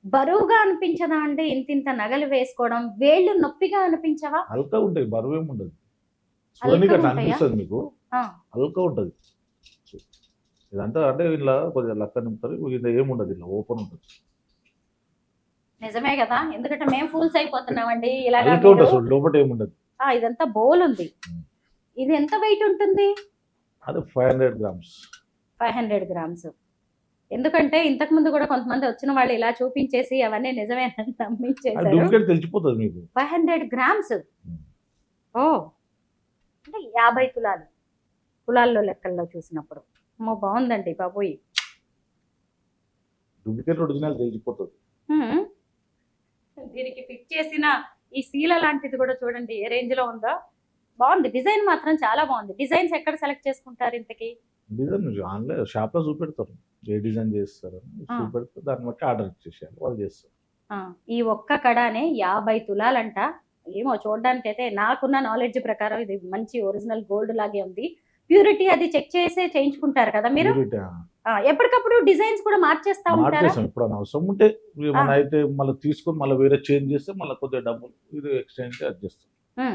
బరువుగా అనిపించదా అండి? ఇంతింత నగలు వేసుకోవడం, వేళ్ళు నొప్పిగా అనిపించవా? హల్కా ఉంటాయి, బరువేమి ఉండదు. చూడనీకి అట్లా హల్కగుంటాయా? అనిపిస్తుంది మీకు, ఆ! హల్కా ఉంటుంది. ఇదంతా అంటే ఇలా కొద్దిగా లక్క నింపుతారు, ఇది ఏముండదు, ఇలా ఓపెన్ ఉంటుంది. నిజమే గదా! ఎందుకంటే మేము ఫూల్స్ అయిపోతున్నామండి. ఇలాగా హల్కా మీరు ఉంటుంది, చూడు లోపల ఏముండదు. ఇదంతా బోల్ ఉంది. ఇది ఎంత వెయిట్ ఉంటుంది? అది 500 గ్రామ్స్. 500 గ్రామ్స్. ఎందుకంటే ఇంతకుముందు గూడా కొంతమంది వచ్చిన వాళ్ళు ఇలా చూపించేసి అవన్నీ నిజమేనని అది నమ్మించేశారు. డూప్లికేట్ తెలిసిపోతుంది మీకు. 500 గ్రామ్స్. ఓహ్! అంటే 50 తులాలు. తులాల్లో లెక్కల్లో చూసినప్పుడు. అమ్మో! బావుందండి బాబోయ్! డూప్లికేట్ ఒరిజినల్ తెలిసిపోతుంది. హ్మ్. దీనికి ఫిట్ చేసిన ఈ సీల లాంటిది కూడా చూడండి ఏ రేంజ్‌లో ఉందో. బావుంది. డిజైన్ మాత్రం చాలా బావుంది. డిజైన్స్ ఎక్కడ సెలెక్ట్ చేసుకుంటారు ఇంతకి? డిజైన్ ఆన్లైన్ షాప్లో చూపెడతారు, ఏ డిజైన్ చేస్తారని ఆ! చూపెడితే దాన్ని బట్టి ఆర్డర్ ఇచ్చేసేయాలి, వాళ్ళు చేస్తారు. ఆ! ఈ ఒక్క కడానే 50 తులాలంట. ఏమో చూడ్డానికైతే నాకున్న నాలెడ్జ్ ప్రకారం ఇది మంచి ఒరిజినల్ గోల్డ్ లాగే ఉంది. ప్యూరిటీ అది చెక్ చేసే చేయించుకుంటారు కదా మీరు? ప్యూరిటీ ఎప్పటికప్పుడు డిజైన్స్ కూడా మార్చేస్తా ఉంటారా? మార్చేసాం, ఎప్పుడైనా అవసరం ఉంటే ఆ! మన అయితే మళ్ళీ తీసుకొని మళ్ళీ వేరే చేంజ్ చేస్తే మళ్ళీ కొద్దిగా డబ్బులు ఇది ఎక్స్చేంజ్ అది చేస్తాం. హ్మ్.